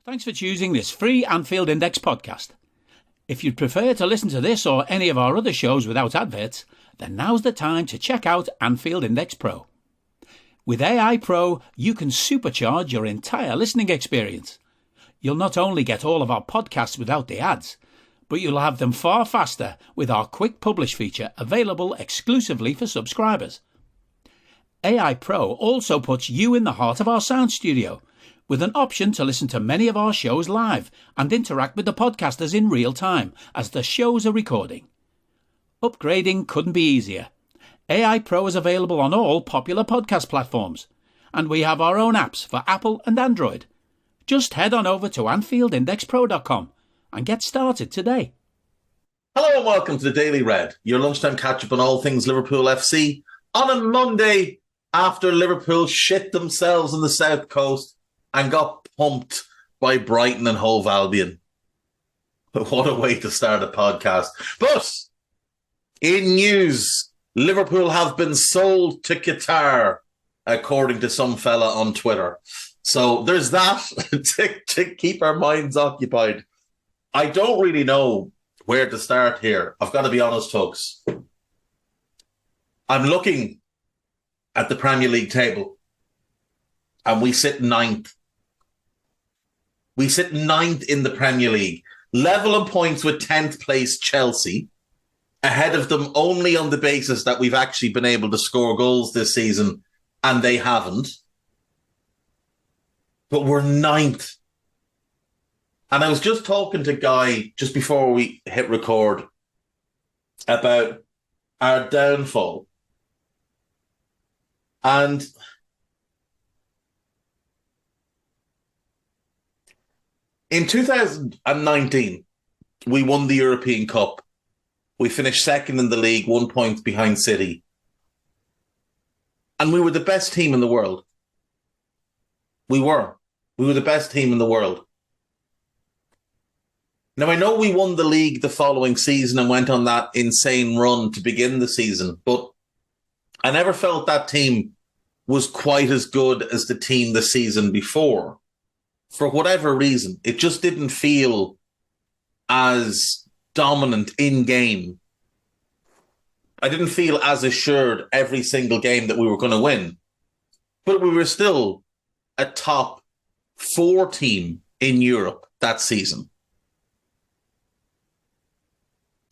Thanks for choosing this free Anfield Index podcast. If you'd prefer to listen to this or any of our other shows without adverts, then now's the time to check out Anfield Index Pro. With AI Pro, you can supercharge your entire listening experience. You'll not only get all of our podcasts without the ads, but you'll have them far faster with our quick publish feature available exclusively for subscribers. AI Pro also puts you in the heart of our sound studio, with an option to listen to many of our shows live and interact with the podcasters in real time as the shows are recording. Upgrading couldn't be easier. AI Pro is available on all popular podcast platforms, and we have our own apps for Apple and Android. Just head on over to AnfieldIndexPro.com and get started today. Hello and welcome to the Daily Red, your lunchtime catch-up on all things Liverpool FC on a Monday after Liverpool shit themselves on the South Coast and got pumped by Brighton and Hove Albion. What a way to start a podcast. But in news, Liverpool have been sold to Qatar, according to some fella on Twitter. So there's that to keep our minds occupied. I don't really know where to start here. I've got to be honest, folks. I'm looking at the Premier League table, and we sit ninth. We sit ninth in the Premier League, level in points with 10th place Chelsea, ahead of them only on the basis that we've actually been able to score goals this season, and they haven't. But we're ninth. And I was just talking to Guy just before we hit record about our downfall. And in 2019, we won the European Cup. We finished second in the league, 1 point behind City. And we were the best team in the world. We were. We were the best team in the world. Now, I know we won the league the following season and went on that insane run to begin the season, but I never felt that team was quite as good as the team the season before. For whatever reason, it just didn't feel as dominant in game. I didn't feel as assured every single game that we were going to win. But we were still a top 4 team in Europe that season.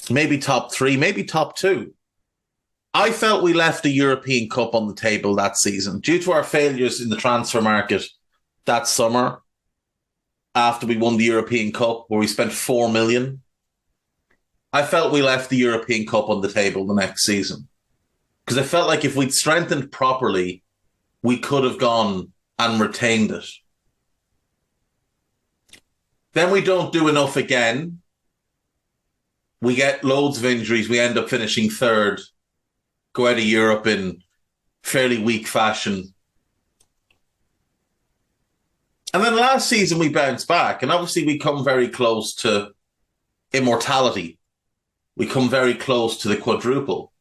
Maybe top 3, maybe top 2. I felt we left the European Cup on the table that season due to our failures in the transfer market that summer. After we won the European Cup, where we spent 4 million, I felt we left the European Cup on the table the next season. Because I felt like if we'd strengthened properly, we could have gone and retained it. Then we don't do enough again. We get loads of injuries. We end up finishing 3rd, go out of Europe in fairly weak fashion. And then last season we bounced back, and obviously we come very close to immortality. We come very close to the quadruple.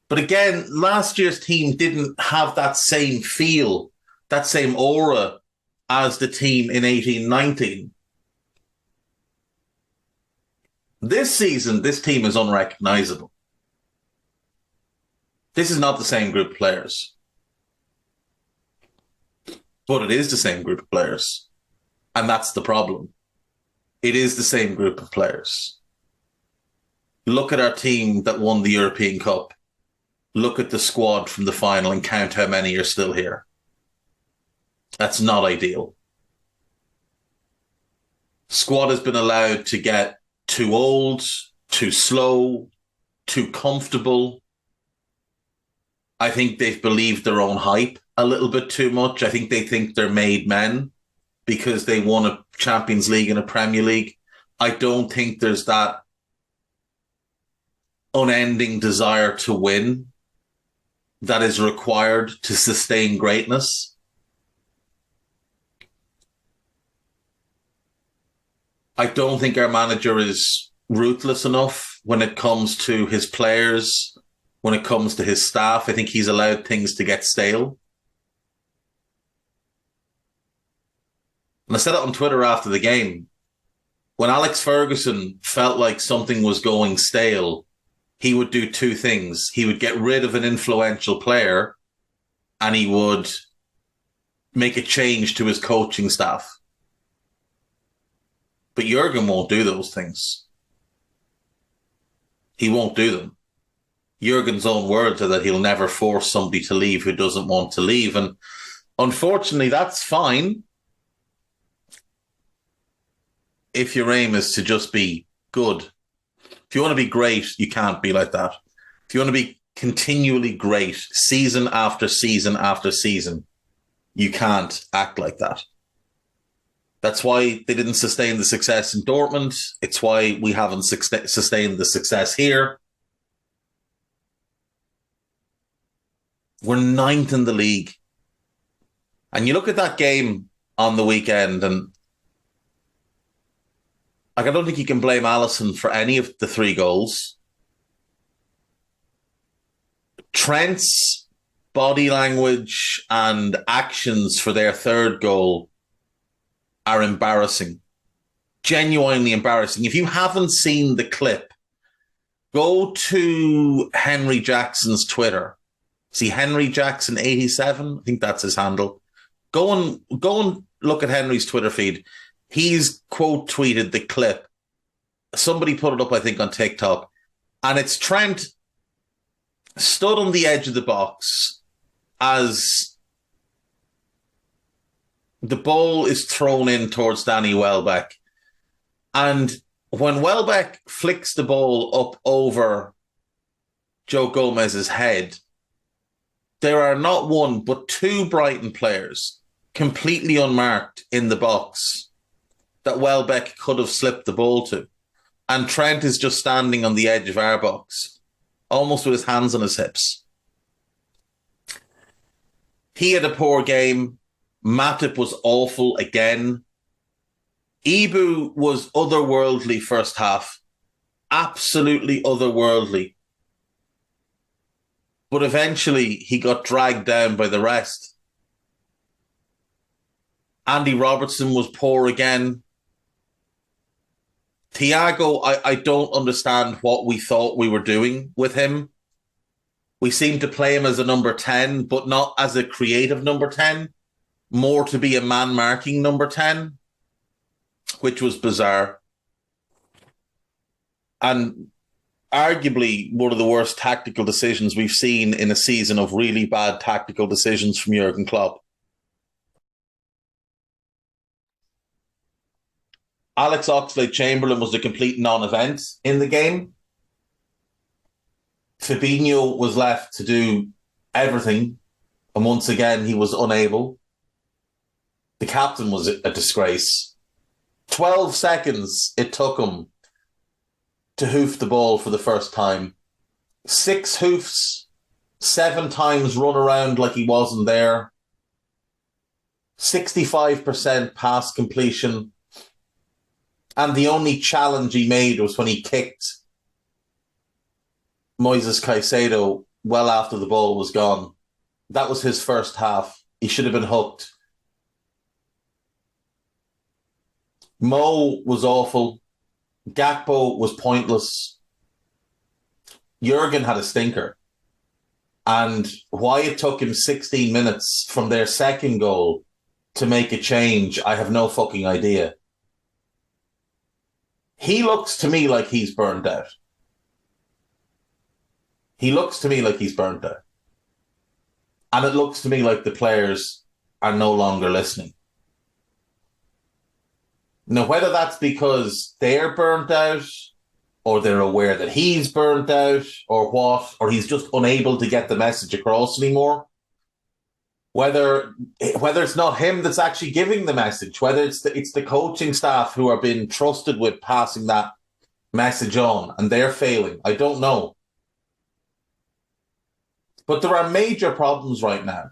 But again, last year's team didn't have that same feel, that same aura as the team in 18-19. This season, this team is unrecognisable. This is not the same group of players. But it is the same group of players. And that's the problem. It is the same group of players. Look at our team that won the European Cup. Look at the squad from the final and count how many are still here. That's not ideal. Squad has been allowed to get too old, too slow, too comfortable. I think they've believed their own hype a little bit too much. I think they think they're made men because they won a Champions League and a Premier League. I don't think there's that unending desire to win that is required to sustain greatness. I don't think our manager is ruthless enough when it comes to his players, when it comes to his staff. I think he's allowed things to get stale. And I said it on Twitter after the game. When Alex Ferguson felt like something was going stale, he would do two things. He would get rid of an influential player and he would make a change to his coaching staff. But Jurgen won't do those things. He won't do them. Jurgen's own words are that he'll never force somebody to leave who doesn't want to leave. And unfortunately, that's fine if your aim is to just be good. If you want to be great, you can't be like that. If you want to be continually great, season after season after season, you can't act like that. That's why they didn't sustain the success in Dortmund. It's why we haven't sustained the success here. We're 9th in the league. And you look at that game on the weekend and I don't think you can blame Alisson for any of the 3 goals. Trent's body language and actions for their 3rd goal are embarrassing. Genuinely embarrassing. If you haven't seen the clip, go to Henry Jackson's Twitter. See Henry Jackson 87? I think that's his handle. Go and look at Henry's Twitter feed. He's quote tweeted the clip. Somebody put it up, I think, on TikTok. And it's Trent stood on the edge of the box as the ball is thrown in towards Danny Welbeck. And when Welbeck flicks the ball up over Joe Gomez's head, there are not one but 2 Brighton players completely unmarked in the box that Welbeck could have slipped the ball to. And Trent is just standing on the edge of our box, almost with his hands on his hips. He had a poor game. Matip was awful again. Ibu was otherworldly first half. Absolutely otherworldly. But eventually he got dragged down by the rest. Andy Robertson was poor again. Thiago, I don't understand what we thought we were doing with him. We seemed to play him as a number 10, but not as a creative number 10, more to be a man-marking number 10, which was bizarre. And arguably one of the worst tactical decisions we've seen in a season of really bad tactical decisions from Jurgen Klopp. Alex Oxlade-Chamberlain was a complete non-event in the game. Fabinho was left to do everything, and once again, he was unable. The captain was a disgrace. 12 seconds it took him to hoof the ball for the first time. 6 hoofs, 7 times run around like he wasn't there. 65% pass completion. And the only challenge he made was when he kicked Moises Caicedo well after the ball was gone. That was his first half. He should have been hooked. Mo was awful. Gakpo was pointless. Jurgen had a stinker. And why it took him 16 minutes from their second goal to make a change, I have no fucking idea. He looks to me like he's burned out. He looks to me like he's burned out. And it looks to me like the players are no longer listening. Now, whether that's because they're burnt out or they're aware that he's burnt out or what, or he's just unable to get the message across anymore, whether it's not him that's actually giving the message, whether it's the coaching staff who are being trusted with passing that message on and they're failing, I don't know. But there are major problems right now.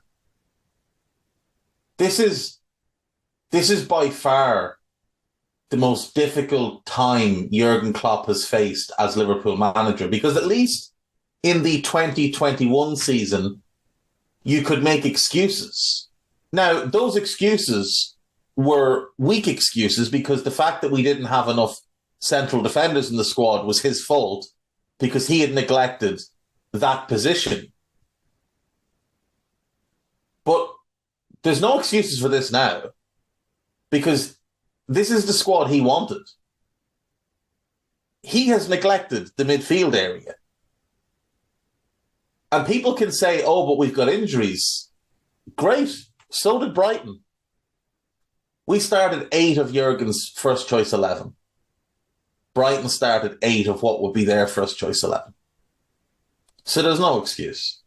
This is by far the most difficult time Jurgen Klopp has faced as Liverpool manager, because at least in the 2021 season, you could make excuses. Now, those excuses were weak excuses because the fact that we didn't have enough central defenders in the squad was his fault because he had neglected that position. But there's no excuses for this now because this is the squad he wanted. He has neglected the midfield area. And people can say, oh, but we've got injuries. Great. So did Brighton. We started 8 of Jurgen's first choice 11. Brighton started 8 of what would be their first choice 11. So there's no excuse.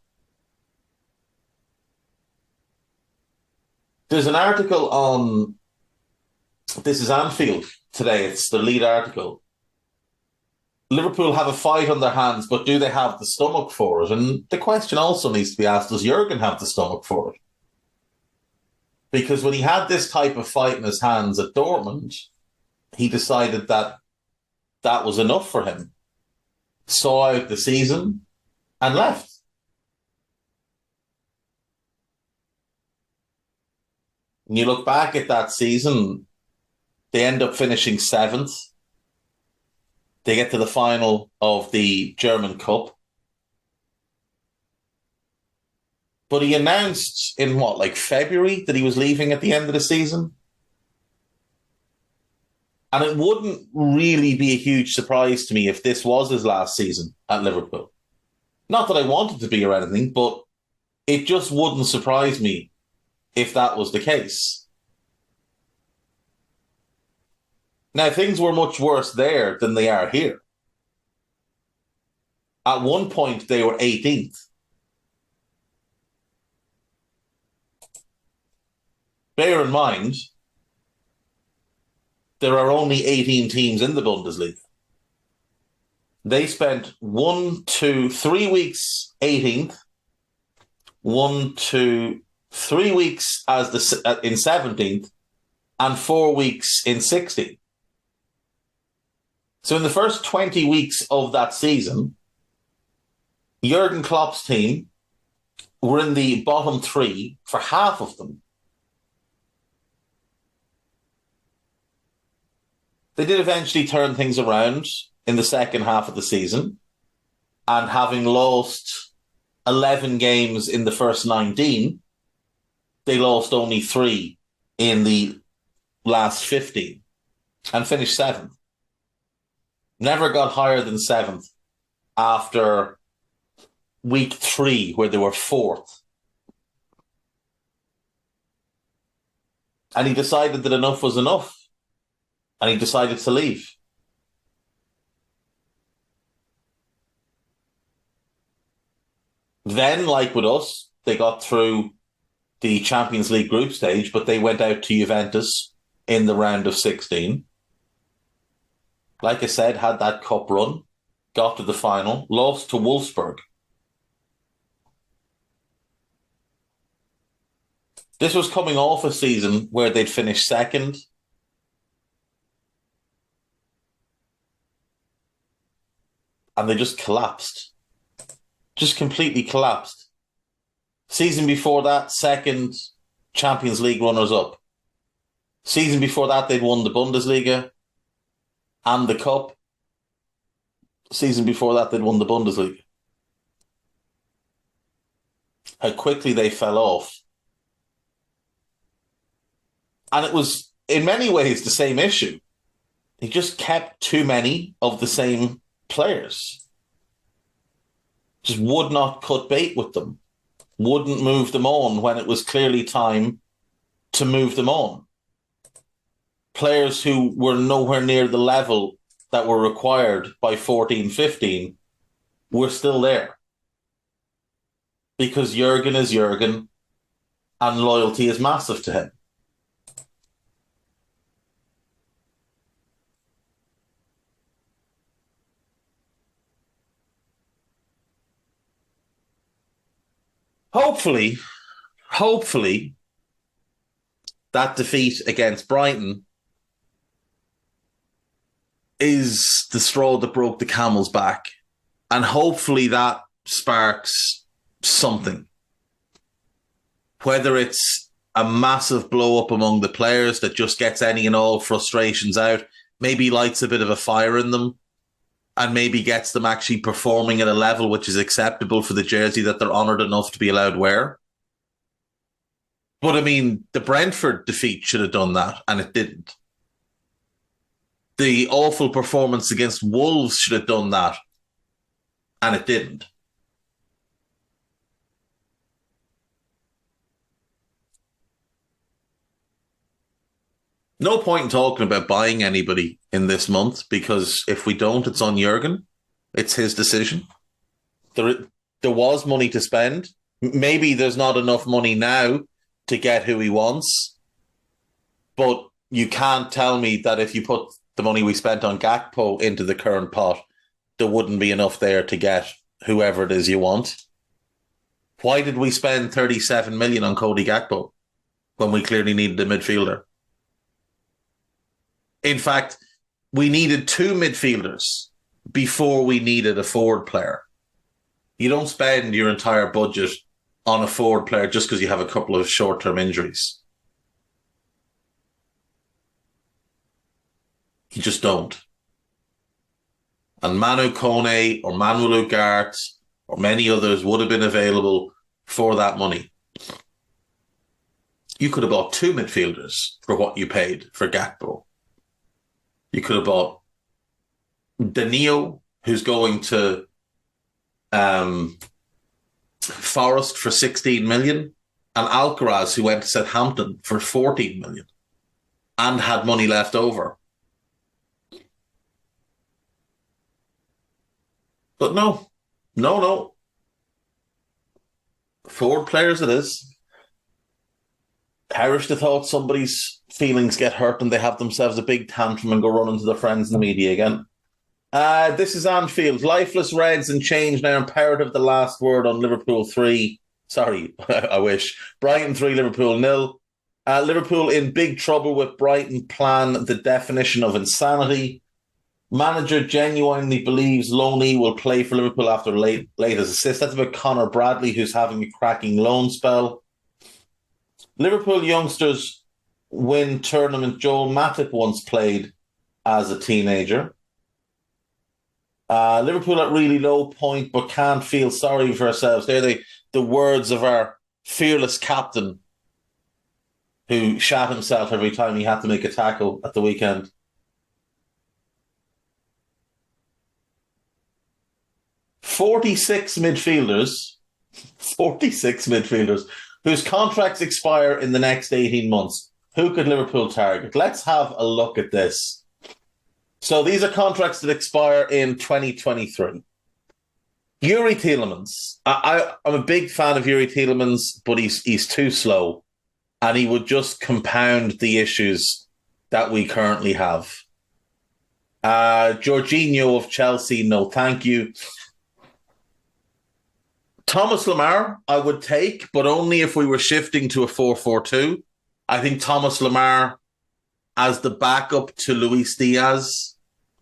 There's an article on This is Anfield today. It's the lead article. Liverpool have a fight on their hands, but do they have the stomach for it? And the question also needs to be asked, does Jurgen have the stomach for it? Because when he had this type of fight in his hands at Dortmund, he decided that that was enough for him. Saw out the season and left. When you look back at that season, they end up finishing 7th. They get to the final of the German Cup. But he announced in February that he was leaving at the end of the season? And it wouldn't really be a huge surprise to me if this was his last season at Liverpool. Not that I want it to be or anything, but it just wouldn't surprise me if that was the case. Now, things were much worse there than they are here. At one point, they were 18th. Bear in mind, there are only 18 teams in the Bundesliga. They spent 3 weeks 18th, 3 weeks in 17th, and 4 weeks in 16th. So in the first 20 weeks of that season, Jurgen Klopp's team were in the bottom 3 for half of them. They did eventually turn things around in the second half of the season, and having lost 11 games in the first 19, they lost only 3 in the last 15 and finished 7th. Never got higher than 7th after week 3, where they were 4th. And he decided that enough was enough. And he decided to leave. Then, like with us, they got through the Champions League group stage, but they went out to Juventus in the round of 16. Like I said, had that cup run, got to the final, lost to Wolfsburg. This was coming off a season where they'd finished 2nd. And they just collapsed. Just completely collapsed. Season before that, 2nd Champions League runners-up. Season before that, they'd won the Bundesliga and the Cup. Season before that, they'd won the Bundesliga. How quickly they fell off. And it was, in many ways, the same issue. They just kept too many of the same players. Just would not cut bait with them. Wouldn't move them on when it was clearly time to move them on. Players who were nowhere near the level that were required by 14-15 were still there. Because Jurgen is Jurgen and loyalty is massive to him. Hopefully, that defeat against Brighton is the straw that broke the camel's back. And hopefully that sparks something. Whether it's a massive blow up among the players that just gets any and all frustrations out, maybe lights a bit of a fire in them, and maybe gets them actually performing at a level which is acceptable for the jersey that they're honoured enough to be allowed to wear. But I mean, the Brentford defeat should have done that, and it didn't. The awful performance against Wolves should have done that, and it didn't. No point in talking about buying anybody in this month, because if we don't, it's on Jurgen. It's his decision. There was money to spend. Maybe there's not enough money now to get who he wants, but you can't tell me that if you put the money we spent on Gakpo into the current pot, there wouldn't be enough there to get whoever it is you want. Why did we spend 37 million on Cody Gakpo when we clearly needed a midfielder? In fact, we needed 2 midfielders before we needed a forward player. You don't spend your entire budget on a forward player just because you have a couple of short-term injuries. You just don't. And Manu Kone or Manuel Ugarte or many others would have been available for that money. You could have bought 2 midfielders for what you paid for Gakpo. You could have bought Danilo, who's going to Forest for 16 million, and Alcaraz, who went to Southampton for 14 million and had money left over. But no. Forward players it is. Perish the thought somebody's feelings get hurt and they have themselves a big tantrum and go running to their friends in the media again. This is Anfield. Lifeless Reds and change now. Imperative the last word on Liverpool 3. Sorry, I wish. Brighton 3, Liverpool 0. Liverpool in big trouble with Brighton plan the definition of insanity. Manager genuinely believes Loney will play for Liverpool after latest assist. That's about Conor Bradley, who's having a cracking loan spell. Liverpool youngsters win tournament. Joel Matip once played as a teenager. Liverpool at really low point, but can't feel sorry for ourselves. They're the words of our fearless captain, who shat himself every time he had to make a tackle at the weekend. Forty-six midfielders whose contracts expire in the next 18 months. Who could Liverpool target? Let's have a look at this. So these are contracts that expire in 2023. Yuri Tielemans. I'm a big fan of Yuri Tielemans, but he's too slow, and he would just compound the issues that we currently have. Jorginho of Chelsea, no thank you. Thomas Lemar, I would take, but only if we were shifting to a 4-4-2. I think Thomas Lemar as the backup to Luis Diaz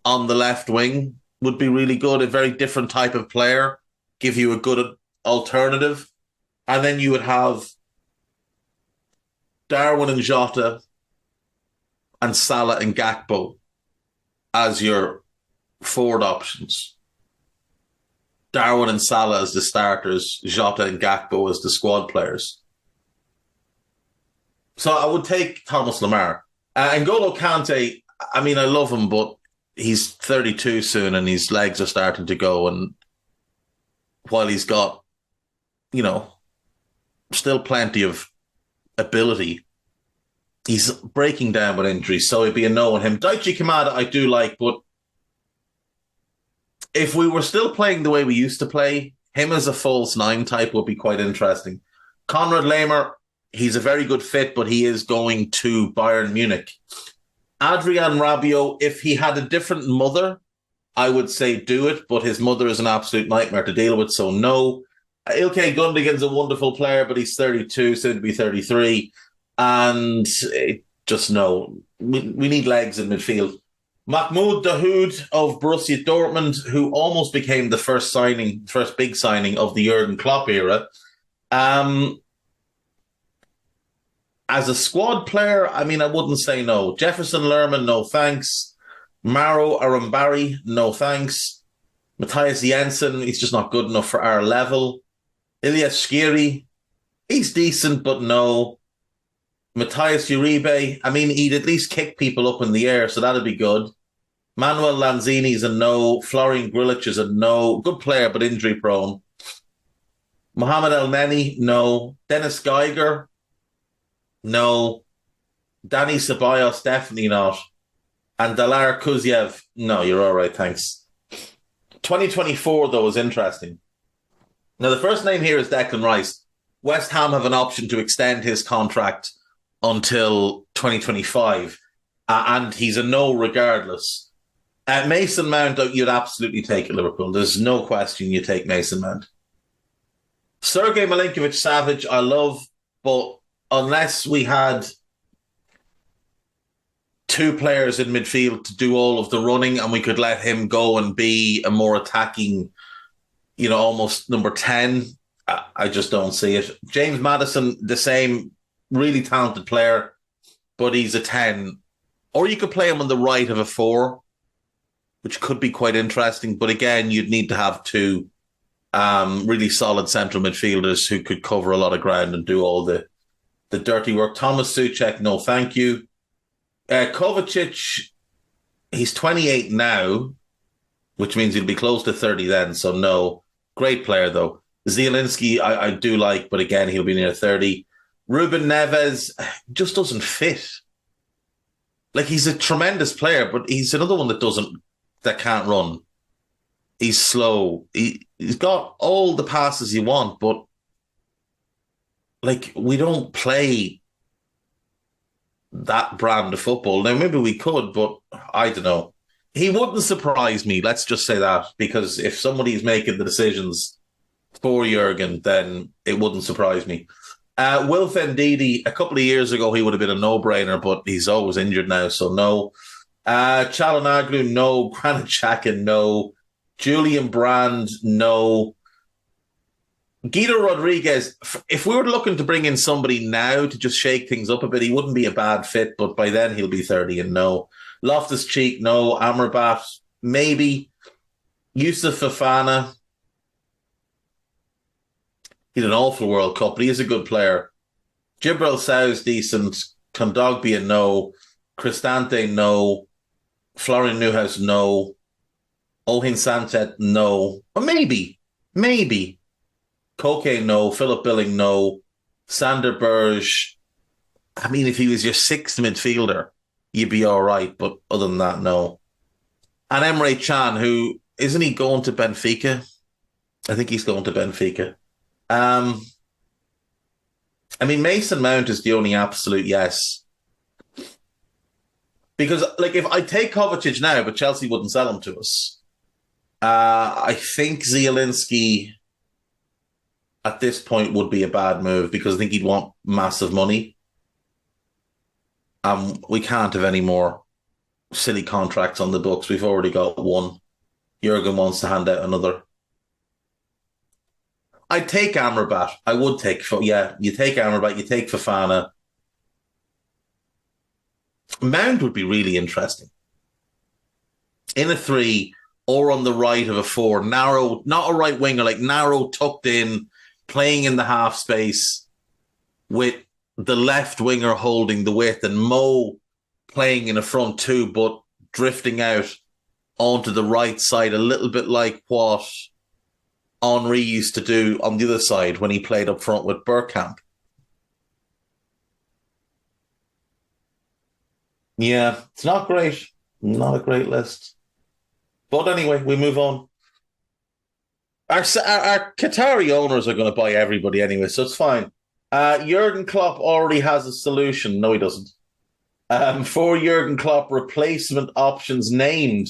on the left wing would be really good. A very different type of player, give you a good alternative. And then you would have Darwin and Jota and Salah and Gakpo as your forward options. Darwin and Salah as the starters, Jota and Gakpo as the squad players. So I would take Thomas Lemar. N'Golo Kante, I mean, I love him, but he's 32 soon and his legs are starting to go. And while he's got, still plenty of ability, he's breaking down with injuries. So it'd be a no on him. Daichi Kamada, I do like, but if we were still playing the way we used to play, him as a false 9 type would be quite interesting. Konrad Laimer, he's a very good fit, but he is going to Bayern Munich. Adrian Rabiot, if he had a different mother, I would say do it, but his mother is an absolute nightmare to deal with, so no. Ilkay Gundogan's a wonderful player, but he's 32, soon to be 33, and just no. We need legs in midfield. Mahmoud Dahoud of Borussia Dortmund, who almost became the first big signing of the Jurgen Klopp era. And As a squad player, I mean, I wouldn't say no. Jefferson Lerman, no thanks. Maro Arambari, no thanks. Matthias Jensen, he's just not good enough for our level. Ilyas Skiri, he's decent, but no. Matthias Uribe, I mean, he'd at least kick people up in the air, so that'd be good. Manuel Lanzini's a no. Florian Grilic is a no. Good player, but injury prone. Mohamed El Neni, no. Dennis Geiger, no. Danny Ceballos, definitely not. And Dalar Kuzyev, no, you're all right, thanks. 2024, though, is interesting. Now, the first name here is Declan Rice. West Ham have an option to extend his contract until 2025, and he's a no regardless. Mason Mount, you'd absolutely take at Liverpool. There's no question you take Mason Mount. Sergei Milinkovic-Savic, I love, but unless we had two players in midfield to do all of the running and we could let him go and be a more attacking, almost number 10, I just don't see it. James Maddison, the same, really talented player, but he's a 10. Or you could play him on the right of a 4, which could be quite interesting. But again, you'd need to have two really solid central midfielders who could cover a lot of ground and do all the dirty work. Thomas Souček, no thank you. Kovacic, he's 28 now, which means he'll be close to 30 then, so no. Great player, though. Zielinski, I do like, but again, he'll be near 30. Ruben Neves just doesn't fit. Like, he's a tremendous player, but he's another one that can't run. He's slow. He's got all the passes you want, but like, we don't play that brand of football. Now, maybe we could, but I don't know. He wouldn't surprise me, let's just say that, because if somebody's making the decisions for Jurgen, then it wouldn't surprise me. Wilf Ndidi, a couple of years ago, he would have been a no-brainer, but he's always injured now, so no. Çalhanoğlu, no. Granit Xhaka, no. Julian Brand, no. Guido Rodriguez, if we were looking to bring in somebody now to just shake things up a bit, he wouldn't be a bad fit, but by then he'll be 30 and no. Loftus-Cheek, no. Amrabat, maybe. Yusuf Fofana, he's an awful World Cup, but he is a good player. Jibril Sow's decent. Kondogbia, no. Cristante, no. Florian Neuhaus, no. Olhin Sanchez, no. Or maybe. Koke, no. Philip Billing, no. Sander Berge, I mean, if he was your sixth midfielder, you'd be all right, but other than that, no. And Emre Can, who, isn't he going to Benfica? I think he's going to Benfica. I mean, Mason Mount is the only absolute yes. Because, like, if I take Kovacic now, but Chelsea wouldn't sell him to us, I think Zielinski at this point would be a bad move because I think he'd want massive money. We can't have any more silly contracts on the books. We've already got one. Jurgen wants to hand out another. I'd take Amrabat. I would take, you take Amrabat, you take Fofana. Mount would be really interesting. In a 3 or on the right of a 4, narrow, not a right winger, like narrow, tucked in, playing in the half space with the left winger holding the width and Mo playing in a front 2 but drifting out onto the right side, a little bit like what Henry used to do on the other side when he played up front with Bergkamp. Yeah, it's not great. Not a great list. But anyway, we move on. Our Qatari owners are going to buy everybody anyway, so it's fine. Jurgen Klopp already has a solution. No, he doesn't. For Jurgen Klopp, replacement options named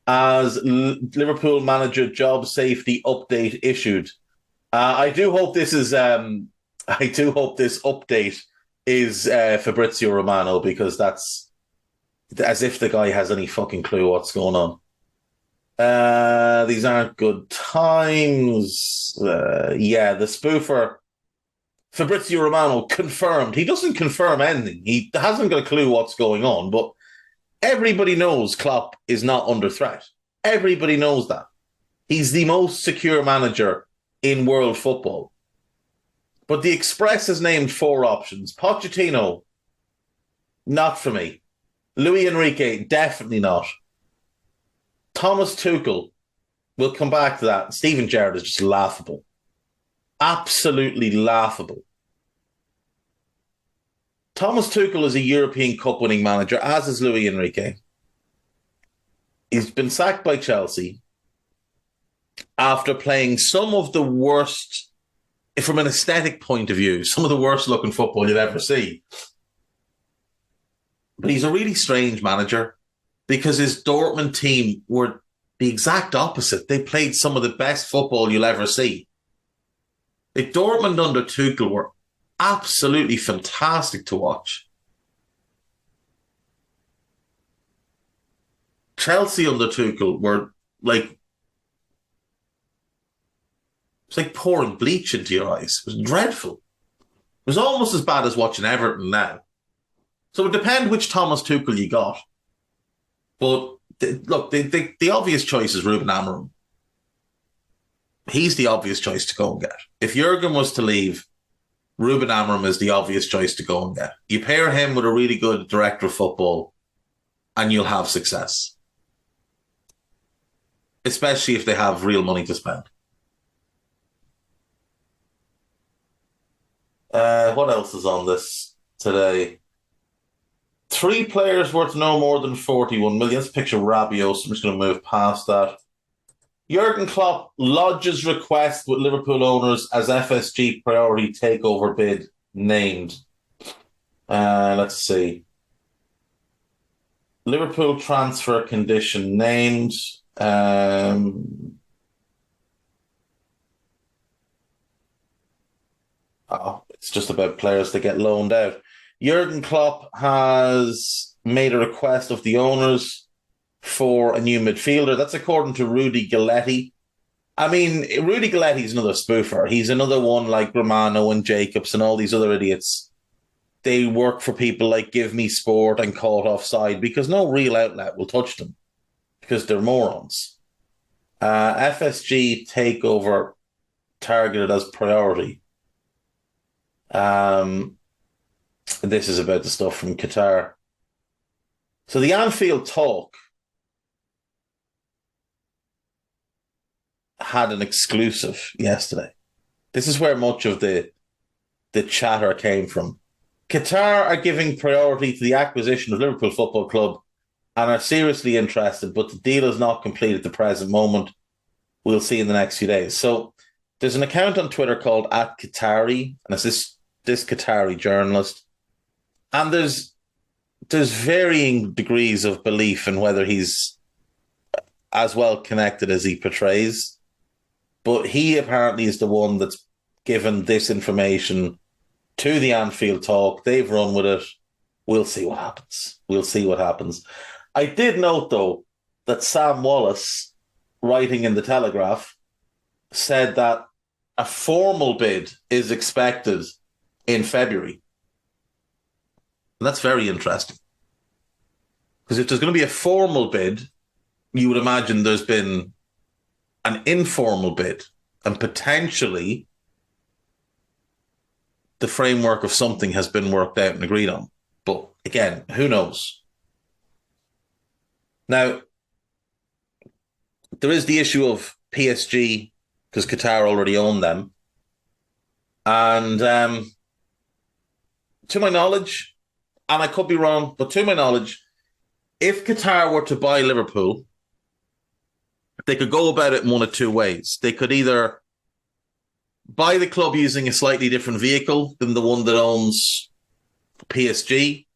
as Liverpool manager job safety update issued. I do hope this update is Fabrizio Romano, because that's as if the guy has any fucking clue what's going on. These aren't good times. The spoofer Fabrizio Romano confirmed. He doesn't confirm anything. He hasn't got a clue what's going on, but everybody knows Klopp is not under threat. Everybody knows that. He's the most secure manager in world football. But the Express has named 4 options. Pochettino, not for me. Luis Enrique, definitely not. Thomas Tuchel, we'll come back to that. Steven Gerrard is just laughable. Absolutely laughable. Thomas Tuchel is a European Cup winning manager, as is Luis Enrique. He's been sacked by Chelsea after playing some of the worst, from an aesthetic point of view, some of the worst looking football you'll ever see. But he's a really strange manager because his Dortmund team were the exact opposite. They played some of the best football you'll ever see. The Dortmund under Tuchel were absolutely fantastic to watch. Chelsea under Tuchel were like, it's like pouring bleach into your eyes. It was dreadful. It was almost as bad as watching Everton now. So it depends which Thomas Tuchel you got. But look, the obvious choice is Ruben Amorim. He's the obvious choice to go and get. If Jurgen was to leave, Ruben Amorim is the obvious choice to go and get. You pair him with a really good director of football and you'll have success. Especially if they have real money to spend. What else is on this today? 3 players worth no more than 41 million. Let's picture Rabiot, so I'm just going to move past that. Jurgen Klopp lodges request with Liverpool owners as FSG priority takeover bid named. Let's see. Liverpool transfer condition named. It's just about players that get loaned out. Jurgen Klopp has made a request of the owners for a new midfielder. That's according to Rudy Galletti. I mean, Rudy Galletti's another spoofer. He's another one like Romano and Jacobs and all these other idiots. They work for people like Give Me Sport and Caught Offside because no real outlet will touch them because they're morons. FSG takeover targeted as priority. This is about the stuff from Qatar. So the Anfield Talk had an exclusive yesterday. This is where much of the chatter came from. Qatar are giving priority to the acquisition of Liverpool Football Club and are seriously interested, but the deal is not complete at the present moment. We'll see in the next few days. So there's an account on Twitter called @Qatari, and it's this Qatari journalist. And there's varying degrees of belief in whether he's as well connected as he portrays. But he apparently is the one that's given this information to the Anfield Talk. They've run with it. We'll see what happens. We'll see what happens. I did note, though, that Sam Wallace, writing in The Telegraph, said that a formal bid is expected in February. And that's very interesting. Because if there's going to be a formal bid, you would imagine there's been an informal bid and potentially the framework of something has been worked out and agreed on. But again, who knows? Now, there is the issue of PSG because Qatar already own them. And to my knowledge, and I could be wrong, but to my knowledge, if Qatar were to buy Liverpool, they could go about it in one of 2 ways. They could either buy the club using a slightly different vehicle than the one that owns PSG,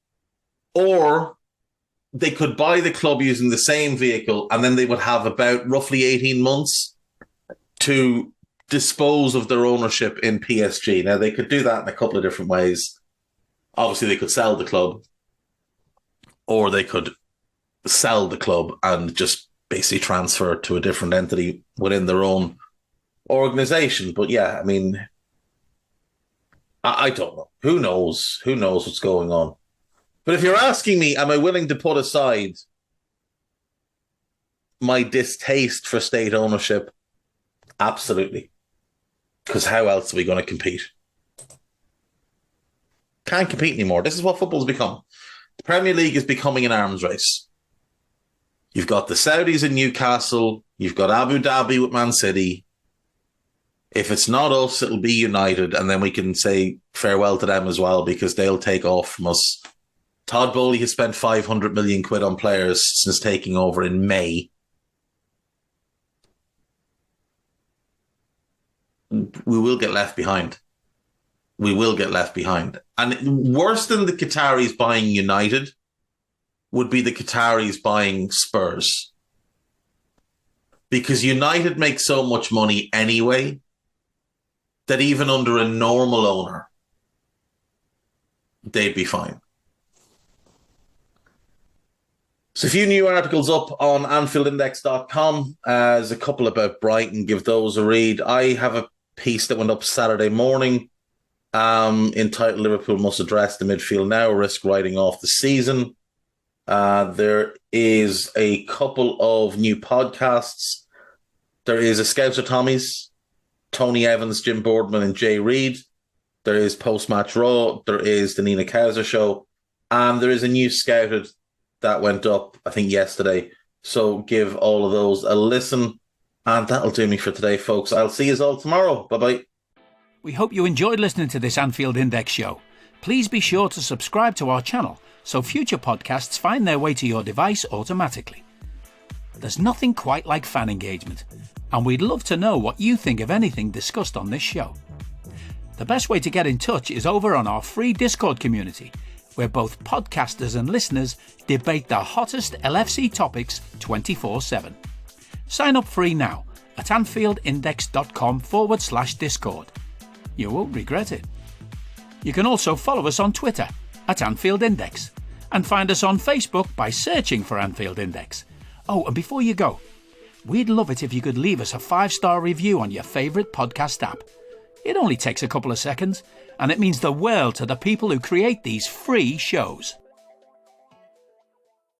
or they could buy the club using the same vehicle and then they would have about roughly 18 months to dispose of their ownership in PSG. Now, they could do that in a couple of different ways. Obviously, they could sell the club, or they could sell the club and just basically transfer it to a different entity within their own organisation. But yeah, I mean, I don't know. Who knows? Who knows what's going on? But if you're asking me, am I willing to put aside my distaste for state ownership? Absolutely. Because how else are we going to compete? Can't compete anymore. This is what football's become. The Premier League is becoming an arms race. You've got the Saudis in Newcastle. You've got Abu Dhabi with Man City. If it's not us, it'll be United. And then we can say farewell to them as well because they'll take off from us. Todd Bowley has spent 500 million quid on players since taking over in May. We will get left behind. We will get left behind. And worse than the Qataris buying United would be the Qataris buying Spurs. Because United make so much money anyway that even under a normal owner, they'd be fine. So a few new articles up on AnfieldIndex.com. There's a couple about Brighton. Give those a read. I have a piece that went up Saturday morning entitled Liverpool Must Address the Midfield Now, Risk Writing Off the Season. There is a couple of new podcasts. There is a Scouser Tommies, Tony Evans, Jim Boardman, and Jay Reid. There is Post-Match Raw. There is the Nina Kauser Show. And there is a new Scouted that went up, I think, yesterday. So give all of those a listen. And that'll do me for today, folks. I'll see you all tomorrow. Bye-bye. We hope you enjoyed listening to this Anfield Index show. Please be sure to subscribe to our channel so future podcasts find their way to your device automatically. There's nothing quite like fan engagement, and we'd love to know what you think of anything discussed on this show. The best way to get in touch is over on our free Discord community, where both podcasters and listeners debate the hottest LFC topics 24/7. Sign up free now at AnfieldIndex.com/Discord. You won't regret it. You can also follow us on Twitter at Anfield Index and find us on Facebook by searching for Anfield Index. Oh, and before you go, we'd love it if you could leave us a 5-star review on your favourite podcast app. It only takes a couple of seconds, and it means the world to the people who create these free shows.